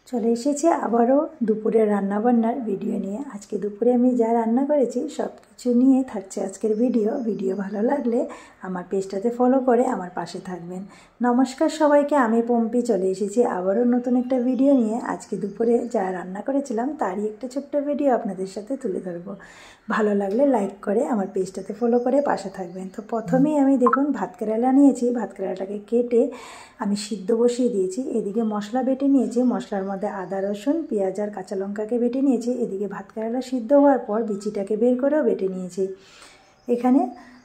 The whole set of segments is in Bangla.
চলে এসেছি আবারও দুপুরে রান্নাবান্নার ভিডিও নিয়ে। আজকে দুপুরে আমি যা রান্না করেছি সব কিছু নিয়ে থাকছে আজকের ভিডিও ভালো লাগলে আমার পেজটাতে ফলো করে আমার পাশে থাকবেন। নমস্কার সবাইকে, আমি পম্পি চলে এসেছি আবারও নতুন একটা ভিডিও নিয়ে। আজকে দুপুরে যা রান্না করেছিলাম তারই একটা ছোট্ট ভিডিও আপনাদের সাথে তুলে ধরবো। ভালো লাগলে লাইক করে আমার পেজটাতে ফলো করে পাশে থাকবেন। তো প্রথমেই আমি দেখুন ভাত কেরালা নিয়েছি। ভাত কেরালাটাকে কেটে আমি সিদ্ধ বসিয়ে দিয়েছি। এদিকে মশলা বেটে নিয়েছি, মশলার মধ্যে আদা রসুন পেঁয়াজ আর কাঁচা লঙ্কাকে বেটে নিয়েছি। এদিকে ভাত কেরালা সিদ্ধ হওয়ার পর বিচিটাকে বের করেও বেটে নিয়েছি। এখানে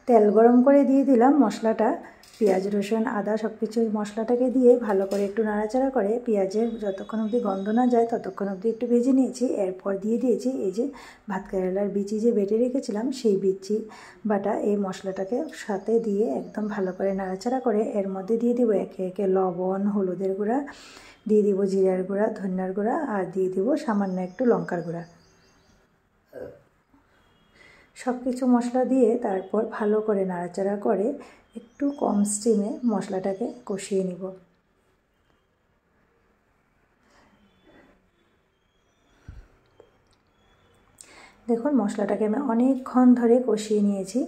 তেল গরম করে দিয়ে দিলাম মশলাটা, পেঁয়াজ রসুন আদা সব কিছু মশলাটাকে দিয়ে ভালো করে একটু নাড়াচাড়া করে পেঁয়াজের যতক্ষণ অবধি গন্ধ না যায় ততক্ষণ অবধি একটু ভেজে নিয়েছি। এরপর দিয়ে দিয়েছি এই যে ভাত কেরালার বিচি যে বেটে রেখেছিলাম সেই বিচি বাটা এই মশলাটাকে সাথে দিয়ে একদম ভালো করে নাড়াচাড়া করে এর মধ্যে দিয়ে দেবো একে একে লবণ, হলুদের গুঁড়া, দিয়ে দিব জিরার গুঁড়া, ধনিয়ার গুঁড়া আর দিয়ে দিব সামান্য একটু লঙ্কার গুঁড়া। সব কিছু মশলা দিয়ে তারপর ভালো করে নাড়াচাড়া করে একটু কম স্টিমে মশলাটাকে কষিয়ে নিব। দেখুন মশলাটাকে আমি অনেকক্ষণ ধরে কষিয়ে নিয়েছি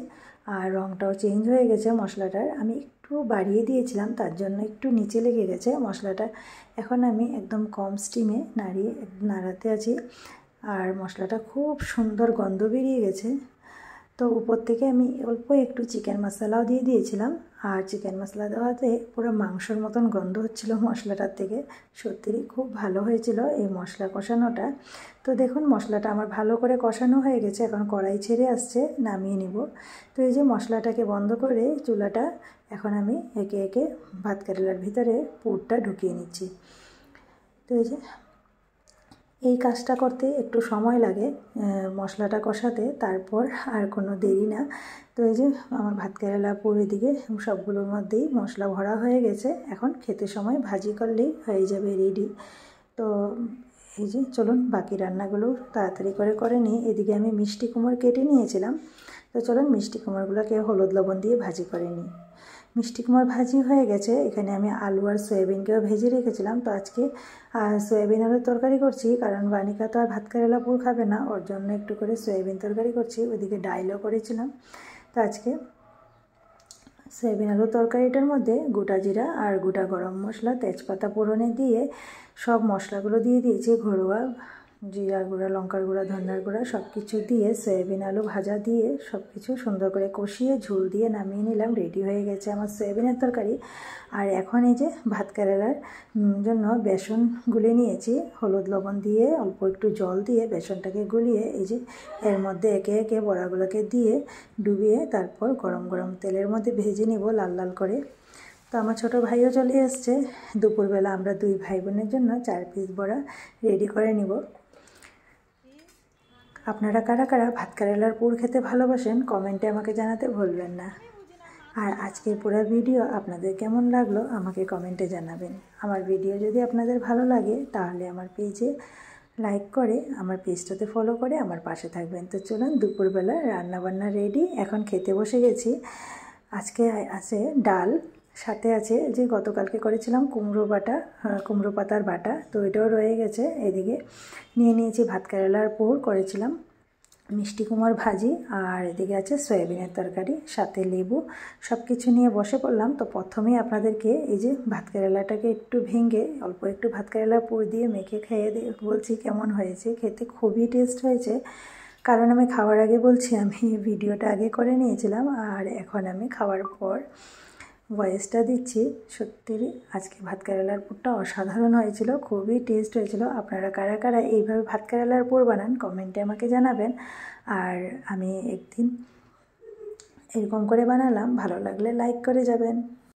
আর রঙটাও চেঞ্জ হয়ে গেছে মশলাটার। আমি একটু বাড়িয়ে দিয়েছিলাম তার জন্য একটু নিচে লেগে গেছে মশলাটা। এখন আমি একদম কম স্টিমে নাড়াতে আছি আর মশলাটা খুব সুন্দর গন্ধ বেরিয়ে গেছে। তো উপর থেকে আমি অল্প একটু চিকেন মশলাও দিয়ে দিয়েছিলাম আর চিকেন মশলা দেওয়াতে পুরো মাংসর মতন গন্ধ হচ্ছিল মশলাটার থেকে। সত্যিই খুব ভালো হয়েছিল এই মশলা কষানোটা। তো দেখুন মশলাটা আমার ভালো করে কষানো হয়ে গেছে, এখন কড়াই ছেড়ে আসছে, নামিয়ে নিব। তো এই যে মশলাটাকে বন্ধ করে চুলাটা এখন আমি একে একে ভাত কেরালার ভিতরে পুরটা ঢুকিয়ে নিচ্ছি। তো এই যে এই কাজটা করতে একটু সময় লাগে মশলাটা কষাতে, তারপর আর কোনো দেরি না। তো এই যে আমার ভাত কেরালা পুরো দিকে সবগুলোর মধ্যেই মশলা ভরা হয়ে গেছে। এখন খেতে সময় ভাজি করলেই হয়ে যাবে রেডি। তো এই যে চলুন বাকি রান্নাগুলো তাড়াতাড়ি করে নিই। এদিকে আমি মিষ্টি কুমড় কেটে নিয়েছিলাম, তো চলুন মিষ্টি কুমড়গুলোকে হলুদ লবণ দিয়ে ভাজি করে নিই। মিষ্টি কুমড় ভাজি হয়ে গেছে। এখানে আমি আলু আর সয়াবিনকেও ভেজে রেখেছিলাম। তো আজকে সয়াবিন আলুর তরকারি করছি, কারণ বানিকা তো আর ভাত কেরালা পুর খাবে না, ওর জন্য একটু করে সয়াবিন তরকারি করছি। ওইদিকে ডাইলও করেছিলাম। তো আজকে সয়াবিন আলুর তরকারিটার মধ্যে গোটা জিরা আর গোটা গরম মশলা তেজপাতা ফোড়নে দিয়ে সব মশলাগুলো দিয়ে দিয়েছি। ঘরোয়া জিরা গুঁড়া, লঙ্কার গুঁড়া, ধনিয়ার গুঁড়া সব কিছু দিয়ে সয়াবিন আলু ভাজা দিয়ে সব কিছু সুন্দর করে কষিয়ে ঝোল দিয়ে নামিয়ে নিলাম। রেডি হয়ে গেছে আমার সয়াবিনের তরকারি। আর এখন এই যে ভাত কেরালার জন্য বেসন গুলে নিয়েছি, হলুদ লবণ দিয়ে অল্প একটু জল দিয়ে বেসনটাকে গুলিয়ে এই যে এর মধ্যে একে একে বড়াগুলোকে দিয়ে ডুবিয়ে তারপর গরম গরম তেলের মধ্যে ভেজে নিব লাল লাল করে। তো আমার ছোটো ভাইও চলে এসছে। দুপুরবেলা আমরা দুই ভাই বোনের জন্য 4 পিস বড়া রেডি করে নিব। আপনারা কারা কারা ভাত কেরালার পুর খেতে ভালোবাসেন কমেন্টে আমাকে জানাতে ভুলবেন না। আর আজকের পুরো ভিডিও আপনাদের কেমন লাগলো আমাকে কমেন্টে জানাবেন। আমার ভিডিও যদি আপনাদের ভালো লাগে তাহলে আমার পেজে লাইক করে আমার পেজটাতে ফলো করে আমার পাশে থাকবেন। তো চলুন দুপুরবেলা রান্নাবান্না রেডি, এখন খেতে বসে গেছি। আজকে আছে ডাল, সাথে আছে যে গতকালকে করেছিলাম কুমড়ো পাতার বাটা, তো এটাও রয়ে গেছে। এদিকে নিয়ে নিয়েছি ভাত কেরালার পুর, করেছিলাম মিষ্টি কুমড় ভাজি, আর এদিকে আছে সয়াবিনের তরকারি, সাথে লেবু, সব কিছু নিয়ে বসে পড়লাম। তো প্রথমেই আপনাদেরকে এই যে ভাত কেরালাটাকে একটু ভেঙে অল্প একটু ভাত কেরালার পুর দিয়ে মেখে খেয়ে দিয়ে বলছি কেমন হয়েছে। খেতে খুবই টেস্ট হয়েছে, কারণ আমি খাওয়ার আগে বলছি আমি ভিডিওটা আগে করে নিয়েছিলাম আর এখন আমি খাওয়ার পর ভয়েসটা দিচ্ছি। সত্যিই আজকে ভাত কেরালার পুরটা অসাধারণ হয়েছিল, খুবই টেস্ট হয়েছিল। আপনারা কারা কারা এইভাবে ভাত কেরালার পুর বানান কমেন্টে আমাকে জানাবেন। আর আমি একদিন এরকম করে বানালাম, ভালো লাগলে লাইক করে যাবেন।